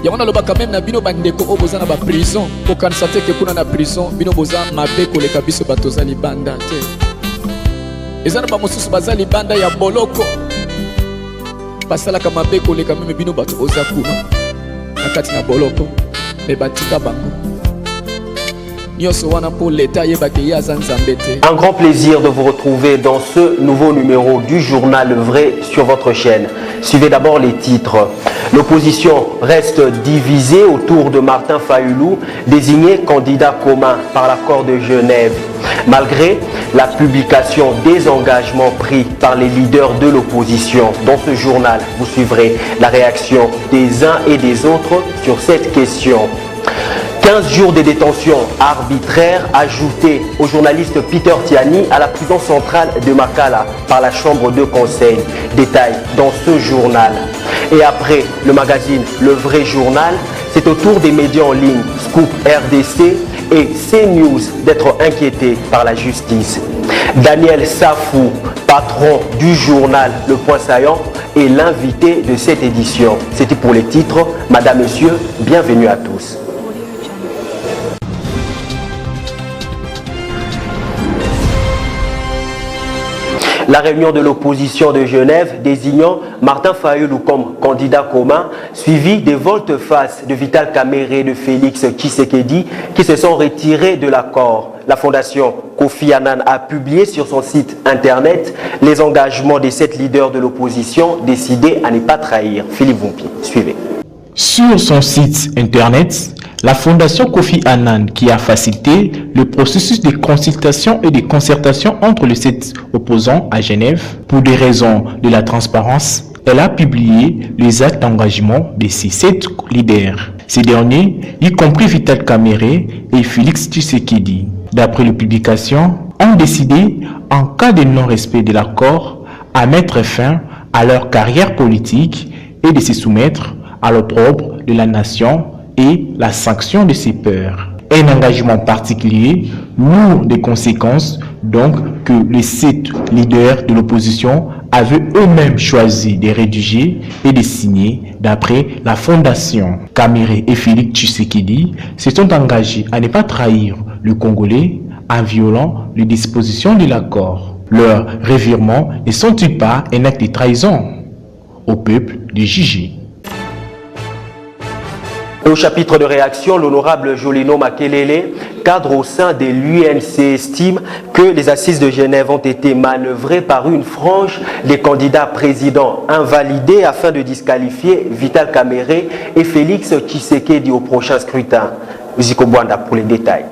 yango nalobaka même na bino bandeko oyo boza na baprison kokanisa te ke kuna na prison bino boza mabe koleka biso bato oza libanda te. Eza na bamosusu baza libanda ya boloko basalaka mabe koleka meme bino bato oza kuna na kati na boloko me batika bango. Un grand plaisir de vous retrouver dans ce nouveau numéro du journal Vrai sur votre chaîne. Suivez d'abord les titres. L'opposition reste divisée autour de Martin Fayulu, désigné candidat commun par l'accord de Genève. Malgré la publication des engagements pris par les leaders de l'opposition, dans ce journal, vous suivrez la réaction des uns et des autres sur cette question. 15 jours de détention arbitraire ajoutés au journaliste Peter Tiani à la prison centrale de Makala par la chambre de conseil. Détail dans ce journal. Et après le magazine Le Vrai Journal, c'est au tour des médias en ligne Scoop RDC et CNews d'être inquiétés par la justice. Daniel Safou, patron du journal Le Point Saillant, est l'invité de cette édition. C'était pour les titres. Madame, Monsieur, bienvenue à tous. La réunion de l'opposition de Genève désignant Martin Fayulu comme candidat commun, suivi des volte-face de Vital Kamerhe et de Félix Tshisekedi qui se sont retirés de l'accord. La fondation Kofi Annan a publié sur son site internet les engagements des 7 leaders de l'opposition décidés à ne pas trahir. Philippe Vompi, suivez. Sur son site internet, la fondation Kofi Annan, qui a facilité le processus de consultation et de concertation entre les 7 opposants à Genève pour des raisons de la transparence, elle a publié les actes d'engagement de ces 7 leaders. Ces derniers, y compris Vital Kamerhe et Félix Tshisekedi, d'après les publications, ont décidé, en cas de non-respect de l'accord, à mettre fin à leur carrière politique et de se soumettre à l'opprobre de la nation et la sanction de ses pairs. Un engagement particulier, lourd de conséquences, donc que les 7 leaders de l'opposition avaient eux-mêmes choisi de rédiger et de signer d'après la fondation. Kamerhe et Félix Tshisekedi se sont engagés à ne pas trahir le Congolais en violant les dispositions de l'accord. Leur revirement ne sont-ils pas un acte de trahison au peuple de juger? Au chapitre de réaction, l'honorable Jolino Makelele, cadre au sein de l'UNC, estime que les assises de Genève ont été manœuvrées par une frange des candidats présidents invalidés afin de disqualifier Vital Kamerhe et Félix Tshisekedi au prochain scrutin. Ziko Bwanda pour les détails.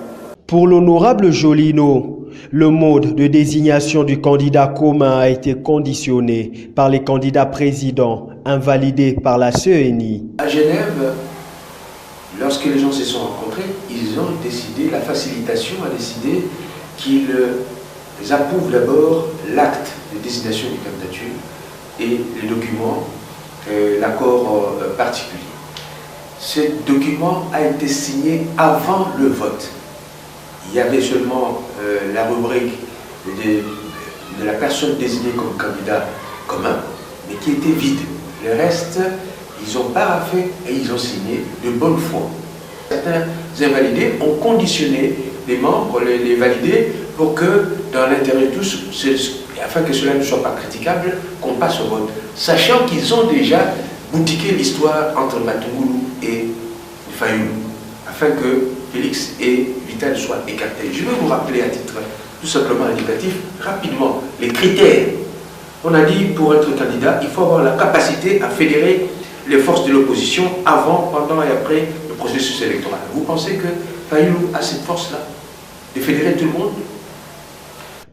Pour l'honorable Jolino, le mode de désignation du candidat commun a été conditionné par les candidats présidents invalidés par la CENI. À Genève, lorsque les gens se sont rencontrés, ils ont décidé, la facilitation a décidé qu'ils approuvent d'abord l'acte de désignation des candidatures et les documents, l'accord particulier. Ce document a été signé avant le vote. Il y avait seulement la rubrique de la personne désignée comme candidat commun, mais qui était vide. Le reste, ils ont paraphé et ils ont signé de bonne foi. Certains invalidés ont conditionné les membres, les validés, pour que, dans l'intérêt de tous, afin que cela ne soit pas critiquable, qu'on passe au vote. Sachant qu'ils ont déjà boutiqué l'histoire entre Matungulu et Fayulu, afin que Félix et Vital soient écartés. Je vais vous rappeler à titre tout simplement indicatif, rapidement, les critères. On a dit, pour être candidat, il faut avoir la capacité à fédérer les forces de l'opposition avant, pendant et après le processus électoral. Vous pensez que Fayulu a cette force-là de fédérer tout le monde?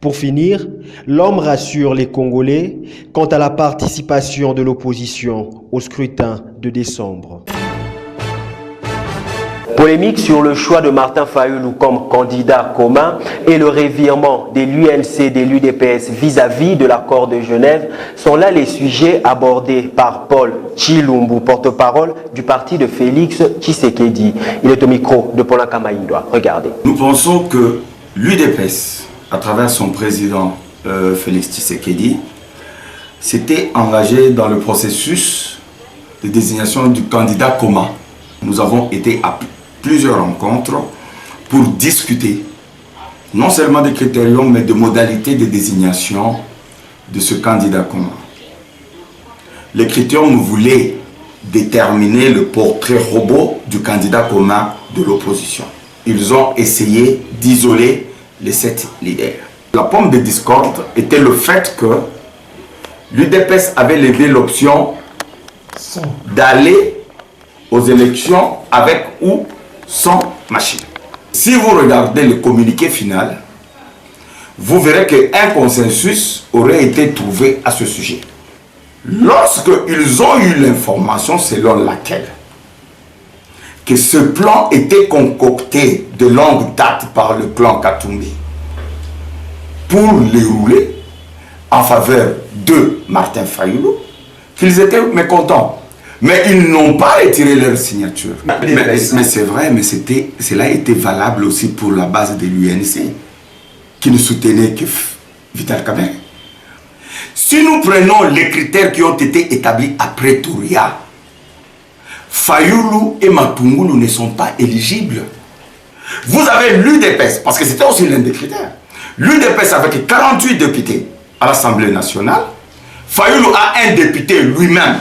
Pour finir, l'homme rassure les Congolais quant à la participation de l'opposition au scrutin de décembre. Polémique sur le choix de Martin Fayulu comme candidat commun et le revirement de l'UNC et de l'UDPS vis-à-vis de l'accord de Genève sont là les sujets abordés par Paul Chilumbu, porte-parole du parti de Félix Tshisekedi. Il est au micro de Paul Kamaïndoa. Regardez. Nous pensons que l'UDPS, à travers son président Félix Tshisekedi, s'était engagé dans le processus de désignation du candidat commun nous avons été à plusieurs rencontres pour discuter non seulement des critériums, mais de modalités de désignation de ce candidat commun. Les critériums voulaient déterminer le portrait robot du candidat commun de l'opposition. Ils ont essayé d'isoler les 7 leaders. La pomme de discorde était le fait que l'UDPS avait levé l'option d'aller aux élections avec ou sans machine. Si vous regardez le communiqué final, vous verrez qu'un consensus aurait été trouvé à ce sujet. Lorsqu'ils ont eu l'information selon laquelle que ce plan était concocté de longue date par le clan Katumbi pour les rouler en faveur de Martin Fayulu, qu'ils étaient mécontents. Mais ils n'ont pas retiré leur signature. Mais c'est vrai, mais cela était valable aussi pour la base de l'UNC, qui ne soutenait que Vital Kamerhe. Si nous prenons les critères qui ont été établis après Touria, Fayulu et Matungulu ne sont pas éligibles. Vous avez l'UDPS, parce que c'était aussi l'un des critères. L'UDPS avec 48 députés à l'Assemblée nationale, Fayulu a un député lui-même.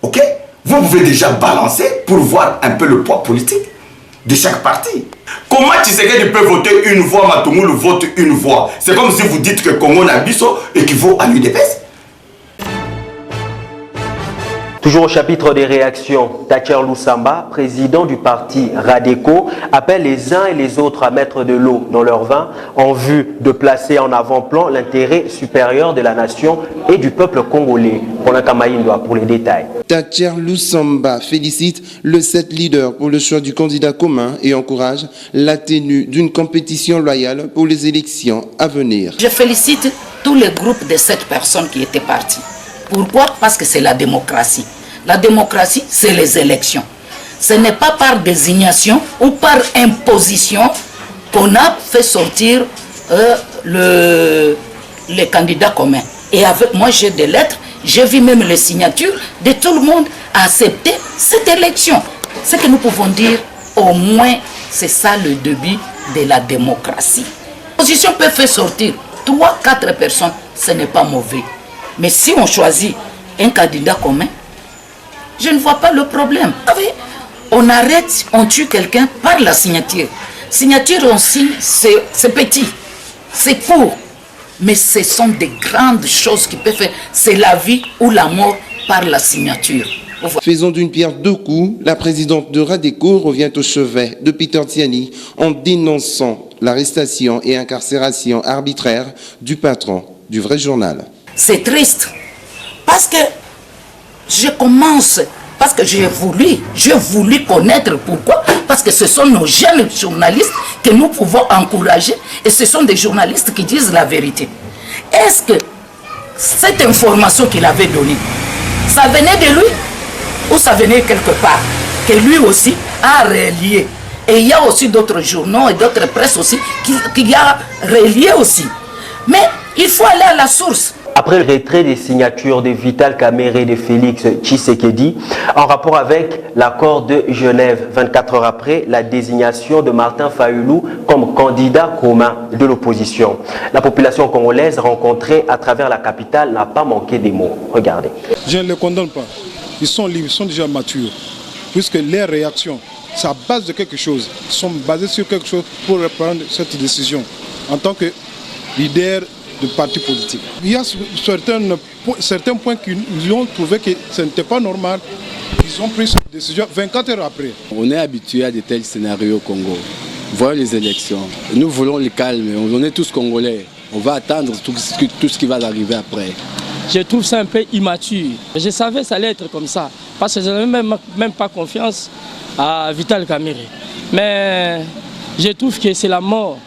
Ok? Vous pouvez déjà balancer pour voir un peu le poids politique de chaque parti. Comment Tshisekedi peut voter une voix, Matungulu vote une voix? C'est comme si vous dites que Congo Nabiso équivaut à l'UDPS. Toujours au chapitre des réactions, Thatcher Lusamba, président du parti Radeco, appelle les uns et les autres à mettre de l'eau dans leur vin en vue de placer en avant-plan l'intérêt supérieur de la nation et du peuple congolais. Pour les détails. Thatcher Lusamba félicite le 7 leader pour le choix du candidat commun et encourage la tenue d'une compétition loyale pour les élections à venir. Je félicite tous les groupes de 7 personnes qui étaient partis. Pourquoi? Parce que c'est la démocratie. La démocratie, c'est les élections. Ce n'est pas par désignation ou par imposition qu'on a fait sortir les candidats communs. Et avec moi, j'ai des lettres, j'ai vu même les signatures de tout le monde à accepter cette élection. Ce que nous pouvons dire, au moins, c'est ça le début de la démocratie. L'opposition peut faire sortir 3-4 personnes, ce n'est pas mauvais. Mais si on choisit un candidat commun, je ne vois pas le problème. On arrête, on tue quelqu'un par la signature. Signature, on signe, c'est petit, c'est court. Mais ce sont des grandes choses qui peuvent faire. C'est la vie ou la mort par la signature. Faisant d'une pierre deux coups, la présidente de Radeco revient au chevet de Peter Tiani en dénonçant l'arrestation et incarcération arbitraire du patron du vrai journal. C'est triste parce que parce que j'ai voulu connaître pourquoi. Parce que ce sont nos jeunes journalistes que nous pouvons encourager et ce sont des journalistes qui disent la vérité. Est-ce que cette information qu'il avait donnée, ça venait de lui ou ça venait quelque part que lui aussi a relié? Et il y a aussi d'autres journaux et d'autres presses aussi qui a relié aussi. Mais il faut aller à la source. Après le retrait des signatures de Vital Kamerhe et de Félix Tshisekedi, en rapport avec l'accord de Genève, 24 heures après la désignation de Martin Fayulu comme candidat commun de l'opposition, la population congolaise rencontrée à travers la capitale n'a pas manqué des mots. Regardez. Je ne les condamne pas. Ils sont libres, ils sont déjà matures. Puisque leurs réactions, c'est à base de quelque chose. Ils sont basés sur quelque chose pour prendre cette décision en tant que leader de parti politique. Il y a certains points qu'ils ont trouvé que ce n'était pas normal. Ils ont pris cette décision 24 heures après. On est habitué à de tels scénarios au Congo. Voyons les élections. Nous voulons le calme. On est tous Congolais. On va attendre tout ce qui va arriver après. Je trouve ça un peu immature. Je savais que ça allait être comme ça. Parce que je n'avais même pas confiance à Vital Kamerhe. Mais je trouve que c'est la mort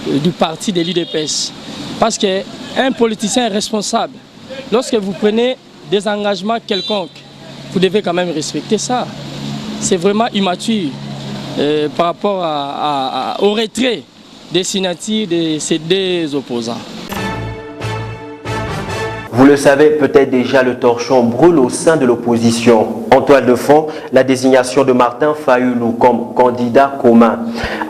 du parti de l'UDPS. Parce qu'un politicien est responsable. Lorsque vous prenez des engagements quelconques, vous devez quand même respecter ça. C'est vraiment immature par rapport au retrait des signatures de ces deux opposants. Vous le savez peut-être déjà, le torchon brûle au sein de l'opposition. En toile de fond, la désignation de Martin Fayulu comme candidat commun,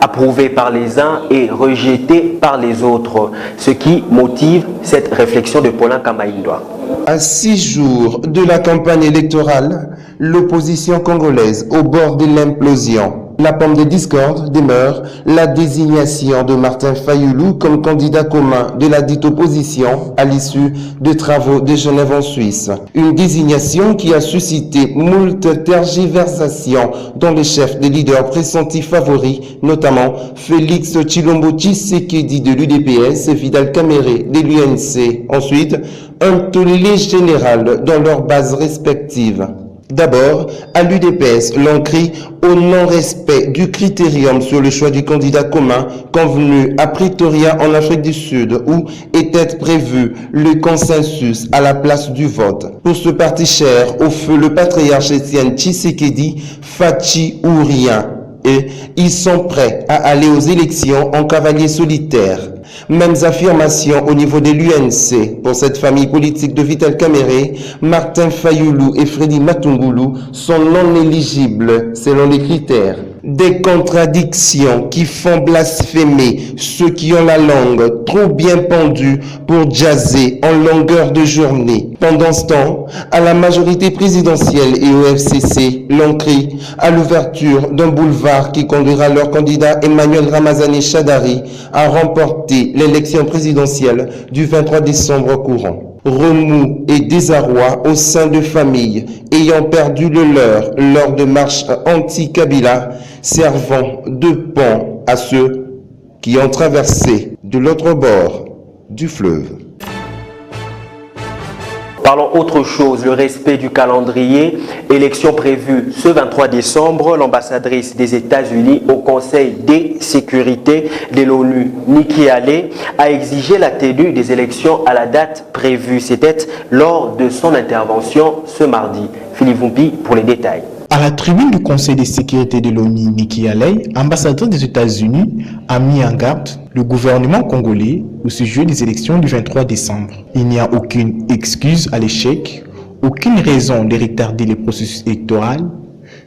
approuvé par les uns et rejeté par les autres, ce qui motive cette réflexion de Paulin Kamaïndoa. À 6 jours de la campagne électorale, l'opposition congolaise au bord de l'implosion. La pomme de discorde demeure la désignation de Martin Fayulu comme candidat commun de la dite opposition à l'issue de travaux de Genève en Suisse. Une désignation qui a suscité moult tergiversations dont les chefs des leaders pressentis favoris, notamment Félix Tshilombo Tshisekedi de l'UDPS et Vital Kamerhe de l'UNC. Ensuite, un tollé général dans leurs bases respectives. D'abord, à l'UDPS, l'on crie au non-respect du critérium sur le choix du candidat commun convenu à Pretoria en Afrique du Sud où était prévu le consensus à la place du vote. Pour ce parti cher au feu le patriarche Etienne Tshisekedi, Fachi ou rien. Et ils sont prêts à aller aux élections en cavalier solitaire. Mêmes affirmations au niveau de l'UNC. Pour cette famille politique de Vital Kamerhe, Martin Fayulu et Freddy Matungulu sont non éligibles selon les critères. Des contradictions qui font blasphémer ceux qui ont la langue trop bien pendue pour jazzer en longueur de journée. Pendant ce temps, à la majorité présidentielle et au FCC, l'on crie à l'ouverture d'un boulevard qui conduira leur candidat Emmanuel Ramazani Shadari à remporter l'élection présidentielle du 23 décembre courant. Remous et désarroi au sein de familles ayant perdu le leur lors de marches anti-Kabila, servant de pont à ceux qui ont traversé de l'autre bord du fleuve. Parlons autre chose, le respect du calendrier. Élection prévue ce 23 décembre, l'ambassadrice des États-Unis au Conseil de sécurité de l'ONU, Nikki Haley, a exigé la tenue des élections à la date prévue. C'était lors de son intervention ce mardi. Philippe Vumpi pour les détails. À la tribune du Conseil de sécurité de l'ONU, Nikki Haley, ambassadrice des États-Unis, a mis en garde le gouvernement congolais au sujet des élections du 23 décembre. Il n'y a aucune excuse à l'échec, aucune raison de retarder les processus électoraux.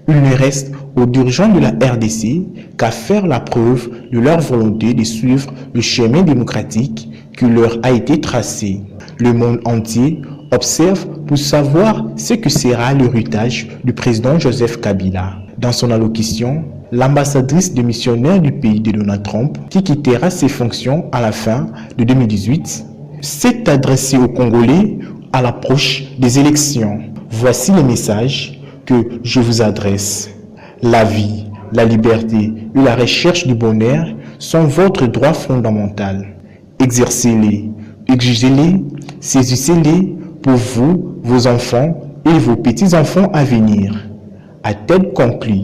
Il ne reste aux dirigeants de la RDC qu'à faire la preuve de leur volonté de suivre le chemin démocratique qui leur a été tracé. Le monde entier observe pour savoir ce que sera l'héritage du président Joseph Kabila. Dans son allocution, l'ambassadrice démissionnaire du pays de Donald Trump, qui quittera ses fonctions à la fin de 2018, s'est adressée aux Congolais à l'approche des élections. Voici les messages que je vous adresse. La vie, la liberté et la recherche du bonheur sont votre droit fondamental. Exercez-les, exigez-les, saisissez-les pour vous, vos enfants et vos petits-enfants à venir. A-t-elle conclu?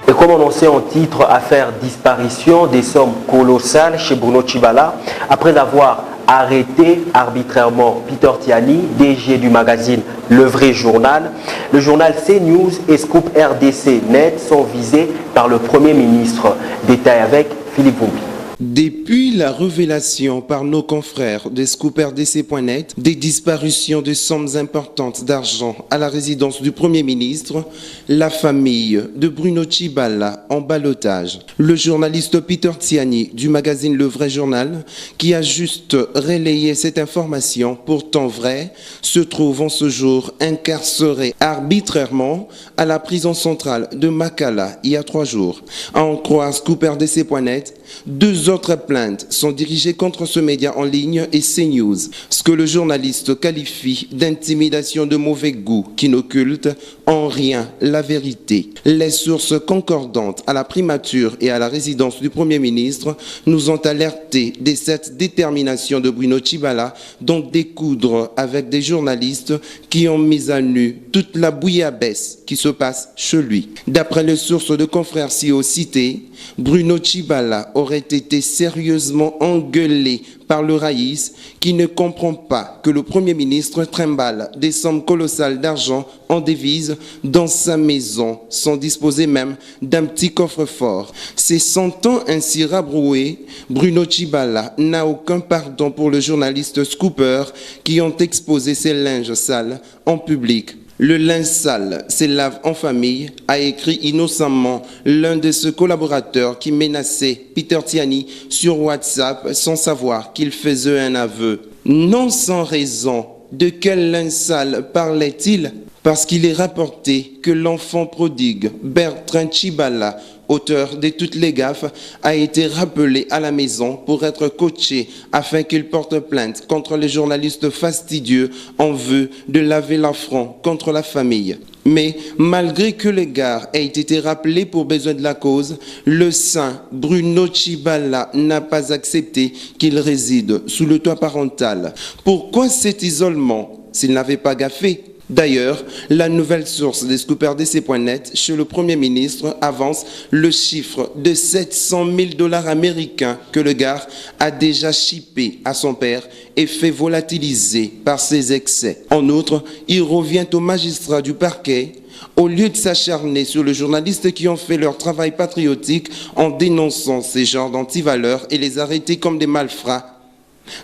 Et comme annoncé en titre, affaire disparition des sommes colossales chez Bruno Tshibala, après avoir arrêté arbitrairement Peter Tiani, DG du magazine Le Vrai Journal, le journal CNews et Scoop RDC Net sont visés par le Premier ministre. Détail avec Philippe Vumbi. Depuis la révélation par nos confrères de ScoopRDC.net des disparitions de sommes importantes d'argent à la résidence du Premier ministre, la famille de Bruno Tshibala en ballottage. Le journaliste Peter Tiani du magazine Le Vrai Journal, qui a juste relayé cette information, pourtant vraie, se trouve en ce jour incarcéré arbitrairement à la prison centrale de Makala il y a 3 jours. À en croire ScoopRDC.net, 2 autres plaintes sont dirigées contre ce média en ligne et CNews, ce que le journaliste qualifie d'intimidation de mauvais goût qui n'occulte en rien la vérité. Les sources concordantes à la primature et à la résidence du Premier ministre nous ont alertés de cette détermination de Bruno Tshibala d'en découdre avec des journalistes qui ont mis à nu toute la bouillabaisse qui se passe chez lui. D'après les sources de confrères ci-haut cités, Bruno Tshibala aurait été été sérieusement engueulé par le Raïs qui ne comprend pas que le Premier ministre trimballe des sommes colossales d'argent en devises dans sa maison, sans disposer même d'un petit coffre-fort. Se sentant ainsi rabroué, Bruno Tshibala n'a aucun pardon pour le journaliste Scooper qui ont exposé ses linges sales en public. Le linge sale se lave en famille, a écrit innocemment l'un de ses collaborateurs qui menaçait Peter Tiani sur WhatsApp sans savoir qu'il faisait un aveu. Non sans raison, de quel linge sale parlait-il? Parce qu'il est rapporté que l'enfant prodigue Bertrand Tshibala, auteur de toutes les gaffes, a été rappelé à la maison pour être coaché afin qu'il porte plainte contre les journalistes fastidieux en vue de laver l'affront contre la famille. Mais malgré que le gars ait été rappelé pour besoin de la cause, le saint Bruno Tshibala n'a pas accepté qu'il réside sous le toit parental. Pourquoi cet isolement s'il n'avait pas gaffé? D'ailleurs, la nouvelle source des ScooperDC.net chez le Premier ministre avance le chiffre de 700 000 $ américains que le gars a déjà chippé à son père et fait volatiliser par ses excès. En outre, il revient au magistrat du parquet, au lieu de s'acharner sur les journalistes qui ont fait leur travail patriotique en dénonçant ces genres d'antivaleurs et les arrêter comme des malfrats,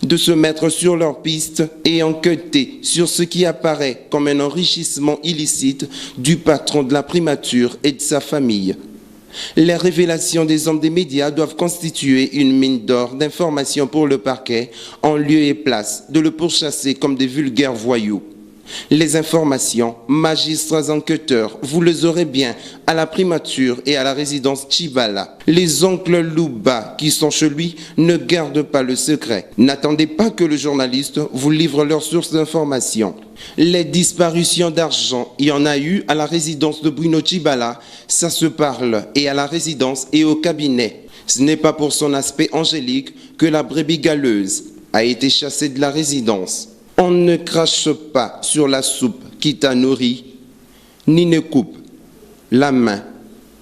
de se mettre sur leur piste et enquêter sur ce qui apparaît comme un enrichissement illicite du patron de la primature et de sa famille. Les révélations des hommes des médias doivent constituer une mine d'or d'informations pour le parquet, en lieu et place de le pourchasser comme des vulgaires voyous. Les informations, magistrats enquêteurs, vous les aurez bien à la primature et à la résidence Tshibala. Les oncles Louba qui sont chez lui ne gardent pas le secret. N'attendez pas que le journaliste vous livre leurs sources d'informations. Les disparitions d'argent, il y en a eu à la résidence de Bruno Tshibala, ça se parle, et à la résidence et au cabinet. Ce n'est pas pour son aspect angélique que la brebis galeuse a été chassée de la résidence. On ne crache pas sur la soupe qui t'a nourri, ni ne coupe la main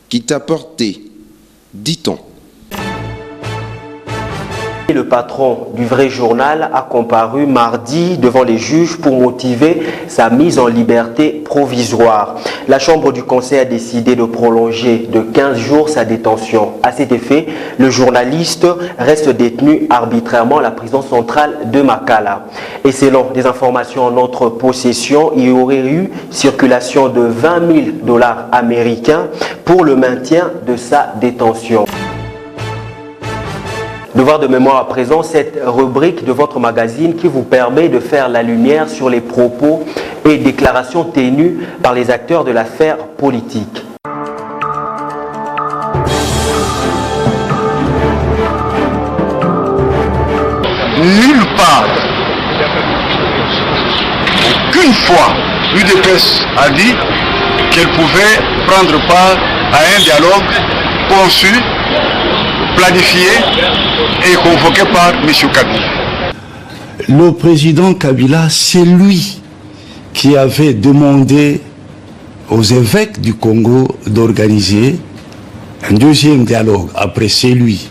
qui t'a porté, dit-on. Le patron du Vrai Journal a comparu mardi devant les juges pour motiver sa mise en liberté provisoire. La Chambre du Conseil a décidé de prolonger de 15 jours sa détention. À cet effet, le journaliste reste détenu arbitrairement à la prison centrale de Makala. Et selon des informations en notre possession, il y aurait eu circulation de 20 000 $ américains pour le maintien de sa détention. Devoir de mémoire à présent, cette rubrique de votre magazine qui vous permet de faire la lumière sur les propos et déclarations tenues par les acteurs de l'affaire politique. Nulle part, aucune fois, l'UDPS a dit qu'elle pouvait prendre part à un dialogue conçu, planifié et convoqué par M. Kabila. Le président Kabila, c'est lui qui avait demandé aux évêques du Congo d'organiser un deuxième dialogue après celui,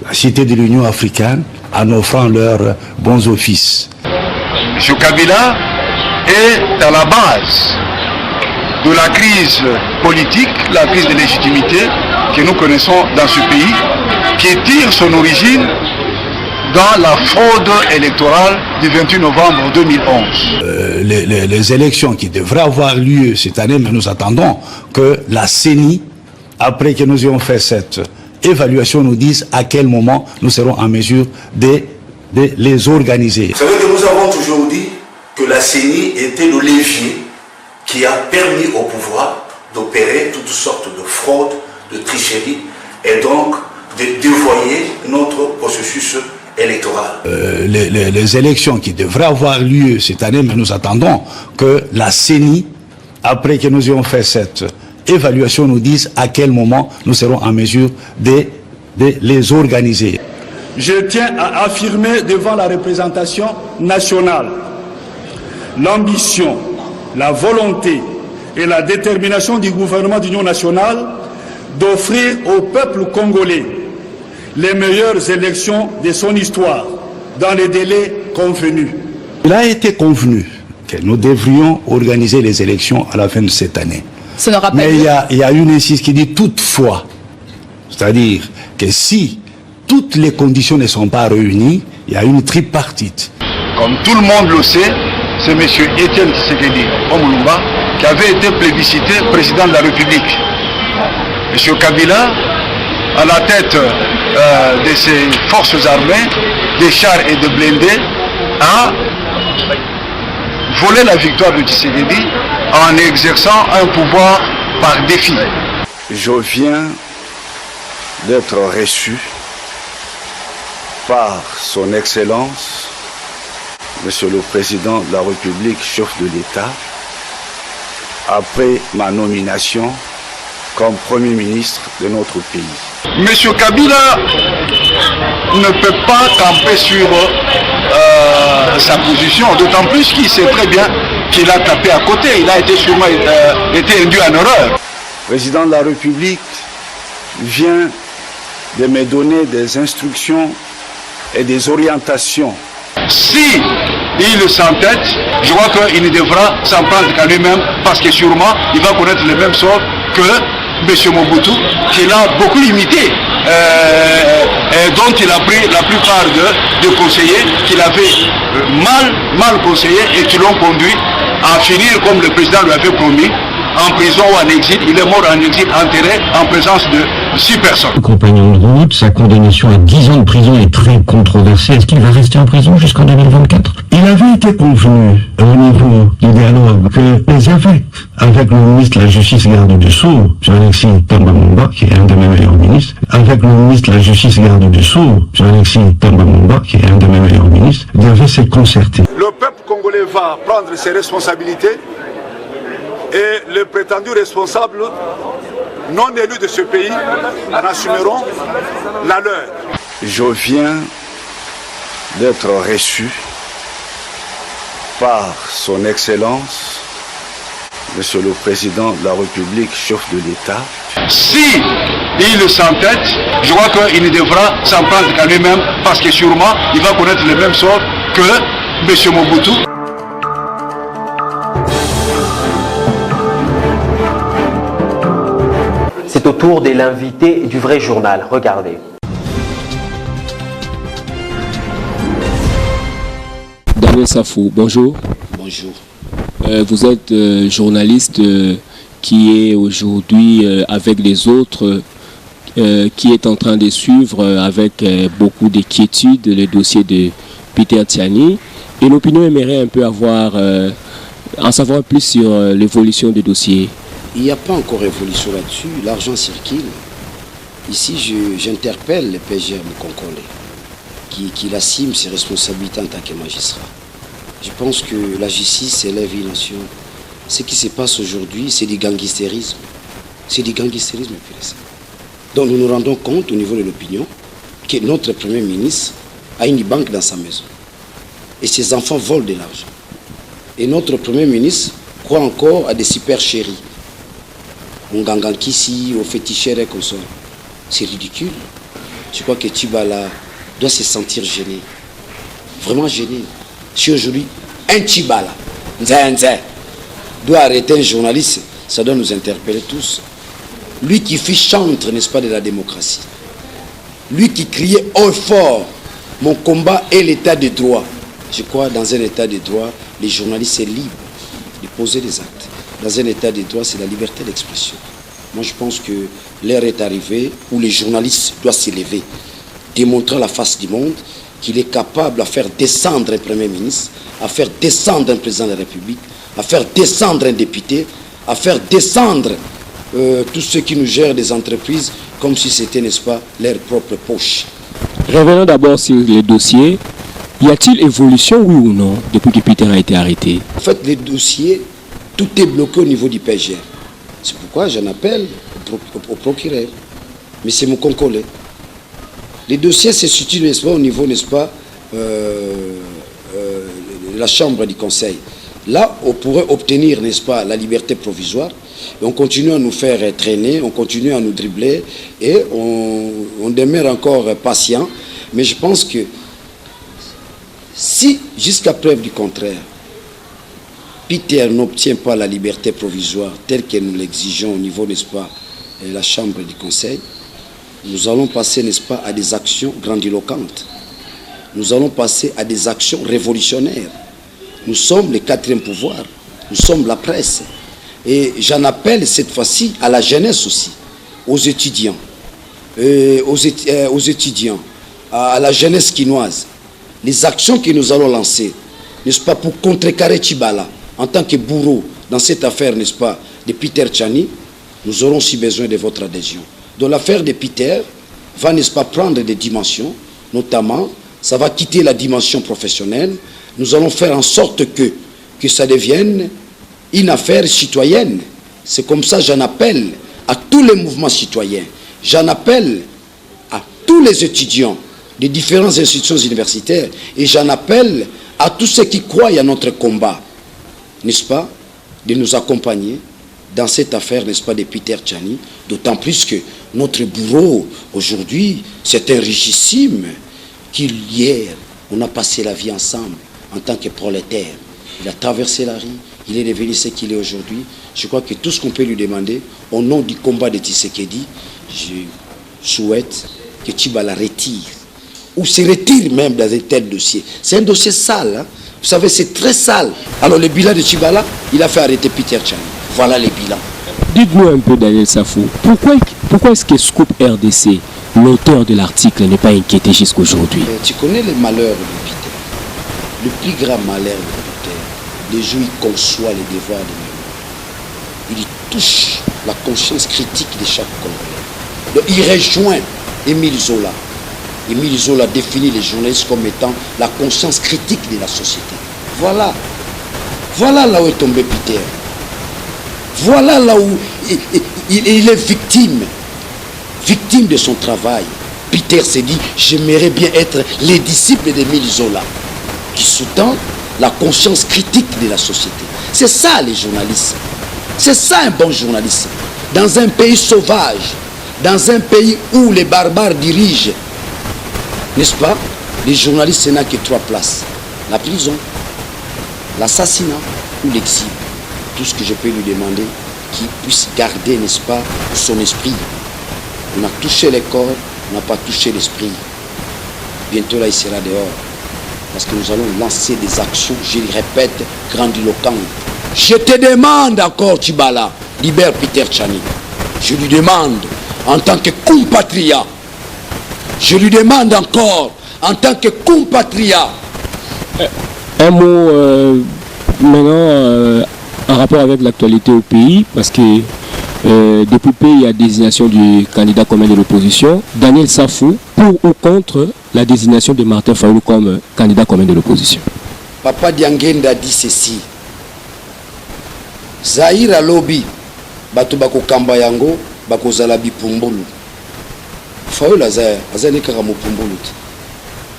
la Cité de l'Union africaine, en offrant leurs bons offices. M. Kabila est à la base de la crise politique, la crise de légitimité que nous connaissons dans ce pays, qui tire son origine dans la fraude électorale du 28 novembre 2011. Les élections qui devraient avoir lieu cette année, mais nous attendons que la CENI, après que nous ayons fait cette évaluation, nous dise à quel moment nous serons en mesure de les organiser. Vous savez que nous avons toujours dit que la CENI était le levier qui a permis au pouvoir d'opérer toutes sortes de fraudes, de tricheries, et donc de dévoyer notre processus électoral. Les élections qui devraient avoir lieu cette année, mais nous attendons que la CENI, après que nous ayons fait cette évaluation, nous dise à quel moment nous serons en mesure de les organiser. Je tiens à affirmer devant la représentation nationale l'ambition, la volonté et la détermination du gouvernement d'union nationale d'offrir au peuple congolais les meilleures élections de son histoire, dans les délais convenus. Il a été convenu que nous devrions organiser les élections à la fin de cette année. Mais il y a une insiste qui dit toutefois. C'est-à-dire que si toutes les conditions ne sont pas réunies, il y a une tripartite. Comme tout le monde le sait, c'est M. Étienne Tshisekedi Omulumba qui avait été plébiscité président de la République. M. Kabila, à la tête de ses forces armées, des chars et de blindés, a volé la victoire de Tshisekedi en exerçant un pouvoir par défi. Je viens d'être reçu par son Excellence, Monsieur le Président de la République, chef de l'État, après ma nomination comme Premier ministre de notre pays. M. Kabila ne peut pas camper sur sa position, d'autant plus qu'il sait très bien qu'il a tapé à côté, il a été sûrement été induit en erreur. Le Président de la République vient de me donner des instructions et des orientations. Si il s'entête, je crois qu'il ne devra s'en prendre qu'à lui-même, parce que sûrement il va connaître le même sort que M. Mobutu, qu'il a beaucoup imité, et dont il a pris la plupart des conseillers qu'il avait mal conseillés et qui l'ont conduit à finir comme le président lui avait promis, en prison ou en exil. Il est mort en exil, enterré en présence de 6 personnes. Compagnon de route, sa condamnation à 10 ans de prison est très controversée. Est-ce qu'il va rester en prison jusqu'en 2024? Il avait été convenu au niveau du dialogue que les évêques, avec le ministre de la Justice garde dessous, Jean-Alexis Tambamumba, qui est un de mes meilleurs ministres, avec le ministre de la Justice garde dessous, Jean-Alexis Tambamumba, qui est un de mes meilleurs ministres, devaient se concerter. Le peuple congolais va prendre ses responsabilités et les prétendus responsables non élus de ce pays en assumeront la leur. Je viens d'être reçu par son Excellence, Monsieur le Président de la République, chef de l'État. Si il s'entête, je crois qu'il ne devra s'en prendre qu'à lui-même, parce que sûrement il va connaître le même sort que M. Mobutu. C'est au tour de l'invité du vrai journal. Regardez. Daniel Safou, bonjour. Bonjour. Vous êtes journaliste qui est aujourd'hui avec les autres, qui est en train de suivre avec beaucoup d'inquiétude le dossier de Peter Tiani. Et l'opinion aimerait un peu en savoir plus sur l'évolution du dossier. Il n'y a pas encore évolution là-dessus, l'argent circule. Ici, j'interpelle les PGR congolais qui assument ses responsabilités en tant que magistrat. Je pense que la justice élève une nation. Ce qui se passe aujourd'hui, c'est du gangstérisme. C'est du gangstérisme pur et simple. Donc nous nous rendons compte au niveau de l'opinion que notre Premier ministre a une banque dans sa maison. Et ses enfants volent de l'argent. Et notre Premier ministre croit encore à des super chéris. On gangankisi, au féticheur et comme ça. C'est ridicule. Je crois que Tibala doit se sentir gêné. Vraiment gêné. Si aujourd'hui, un Tibala, doit arrêter un journaliste, ça doit nous interpeller tous. Lui qui fit chantre, n'est-ce pas, de la démocratie. Lui qui criait haut et fort, mon combat est l'état de droit. Je crois que dans un état de droit, les journalistes sont libres de poser des actes. Dans un état de droit, c'est la liberté d'expression. Moi, je pense que l'heure est arrivée où les journalistes doivent s'élever, démontrer à la face du monde qu'il est capable de faire descendre un Premier ministre, à faire descendre un président de la République, à faire descendre un député, à faire descendre tous ceux qui nous gèrent des entreprises comme si c'était, n'est-ce pas, leur propre poche. Revenons d'abord sur les dossiers. Y a-t-il évolution, oui ou non, depuis que Peter a été arrêté? En fait, les dossiers, tout est bloqué au niveau du PGR. C'est pourquoi j'en appelle au procureur. Mais c'est mon Congolais. Les dossiers se situent, n'est-ce pas, au niveau, n'est-ce pas, la chambre du conseil. Là, on pourrait obtenir, n'est-ce pas, la liberté provisoire. Et on continue à nous faire traîner, on continue à nous dribbler et on demeure encore patient. Mais je pense que si, jusqu'à preuve du contraire, Peter n'obtient pas la liberté provisoire telle que nous l'exigeons au niveau, n'est-ce pas, de la Chambre du Conseil, nous allons passer, n'est-ce pas, à des actions grandiloquentes. Nous allons passer à des actions révolutionnaires. Nous sommes le quatrième pouvoir. Nous sommes la presse. Et j'en appelle cette fois-ci à la jeunesse aussi, aux étudiants, à la jeunesse quinoise. Les actions que nous allons lancer, n'est-ce pas, pour contrecarrer Tchibala en tant que bourreau dans cette affaire, n'est-ce pas, de Peter Tchani, nous aurons aussi besoin de votre adhésion. Donc l'affaire de Peter va, n'est-ce pas, prendre des dimensions, notamment, ça va quitter la dimension professionnelle. Nous allons faire en sorte que ça devienne une affaire citoyenne. C'est comme ça, j'en appelle à tous les mouvements citoyens. J'en appelle à tous les étudiants des différentes institutions universitaires. Et j'en appelle à tous ceux qui croient à notre combat, n'est-ce pas, de nous accompagner dans cette affaire, n'est-ce pas, de Peter Tchani. D'autant plus que notre bourreau, aujourd'hui, c'est un richissime qu'hier, on a passé la vie ensemble en tant que prolétaire. Il a traversé la rue, il est devenu ce qu'il est aujourd'hui. Je crois que tout ce qu'on peut lui demander, au nom du combat de Tshisekedi, je souhaite que Tchibala retire, ou se retire même dans un tel dossier. C'est un dossier sale, hein? Vous savez, c'est très sale. Alors le bilan de Tchibala, il a fait arrêter Peter Tchani. Voilà les bilans. Dites-nous un peu, Daniel Safou, pourquoi est-ce que Scoop RDC, l'auteur de l'article, n'est pas inquiété jusqu'aujourd'hui? Tu connais les malheurs de Peter. Le plus grand malheur de Peter, les jours où il conçoit les devoirs de mémoire. Il touche la conscience critique de chaque Congolais. Donc, il rejoint Émile Zola. Émile Zola définit les journalistes comme étant la conscience critique de la société. Voilà. Voilà là où est tombé Peter. Voilà là où il est victime de son travail. Peter s'est dit, j'aimerais bien être les disciples d'Émile Zola, qui sous-tend la conscience critique de la société. C'est ça les journalistes. C'est ça un bon journaliste. Dans un pays sauvage, dans un pays où les barbares dirigent, n'est-ce pas, les journalistes, ce n'a que 3 places. La prison, l'assassinat ou l'exil. Tout ce que je peux lui demander, qu'il puisse garder, n'est-ce pas, son esprit. On a touché les corps, on n'a pas touché l'esprit. Bientôt là, il sera dehors. Parce que nous allons lancer des actions, je le répète, grandiloquentes. Je te demande encore, Tchibala, libère Peter Tchani. Je lui demande, en tant que compatriote, je lui demande encore, en tant que compatriote. Un mot maintenant en rapport avec l'actualité au pays, parce que depuis peu, il y a désignation du candidat commun de l'opposition. Daniel Safou, pour ou contre la désignation de Martin Fayulu comme candidat commun de l'opposition? Papa Diangenda a dit ceci. Zahir alobi, bato bako kamba yango, bako zalabi pumbulu. Fayulu azane karamo pumbulu.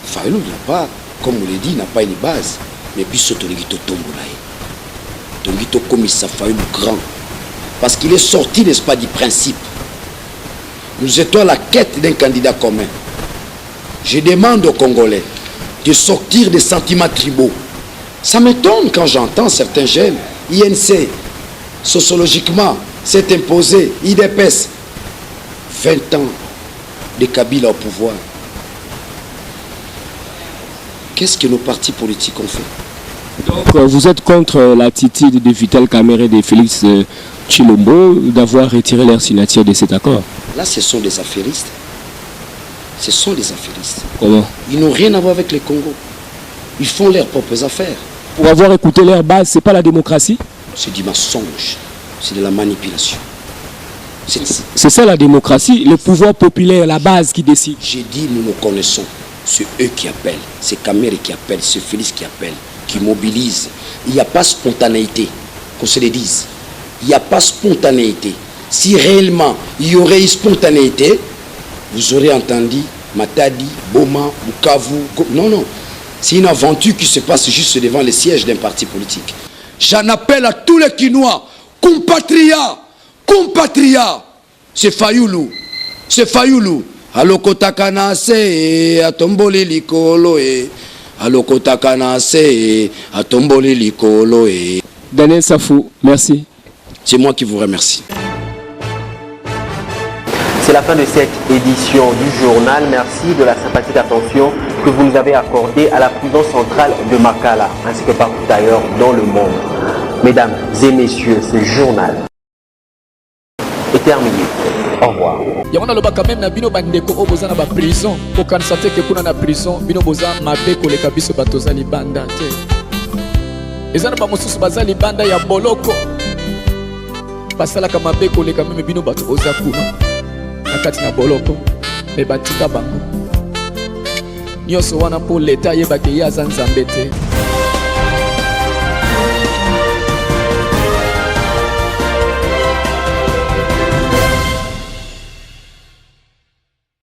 Fayulu n'a pas, comme on l'a dit, n'a pas une base. Mais puis ce Tonguito Tombolaï. Tonguito comme il s'est Fayulu grand. Parce qu'il est sorti, n'est-ce pas, du principe. Nous étions à la quête d'un candidat commun. Je demande aux Congolais de sortir des sentiments tribaux. Ça m'étonne quand j'entends certains jeunes, INC, sociologiquement, s'est imposé, IDPS, 20 ans de Kabila au pouvoir. Qu'est-ce que nos partis politiques ont fait? Donc vous êtes contre l'attitude de Vital Kamerhe et de Félix Tshilombo d'avoir retiré leur signature de cet accord? Là, ce sont des affairistes. Ce sont des affairistes. Comment? Ils n'ont rien à voir avec le Congo. Ils font leurs propres affaires. Pour avoir écouté leur base, c'est pas la démocratie? C'est du mensonge. C'est de la manipulation. C'est ça la démocratie, le pouvoir populaire, la base qui décide. J'ai dit, nous nous connaissons. C'est eux qui appellent. C'est Kamerhe qui appelle. C'est Félix qui appelle. Qui mobilise. Il n'y a pas spontanéité. Qu'on se le dise. Il n'y a pas spontanéité. Si réellement il y aurait eu spontanéité, vous aurez entendu Matadi, Boma, Bukavu. Non, non. C'est une aventure qui se passe juste devant les sièges d'un parti politique. J'en appelle à tous les Quinois, compatriotes, compatriote, c'est Fayoulou. C'est Fayoulou. Alokotaka se atomboli likolo alokotaka se atomboli likolo Daniel Safou, merci. C'est moi qui vous remercie. C'est la fin de cette édition du journal. Merci de la sympathique attention que vous nous avez accordée à la prison centrale de Makala, ainsi que partout ailleurs dans le monde. Mesdames et messieurs, ce journal est terminé. Au revoir. Yamona loba quand même na bino bandeko oboza na ba prison ko kanisa te ke kuna na prison bino boza mabe ko leka biso batoza libanda te. Ezana ba mosusu baza libanda ya boloko. Basala ka mabe ko leka meme bino bato oza kuna. Na kati na boloko me batika bango. Nyoso wana po leta yeba ke ya zanzambe te.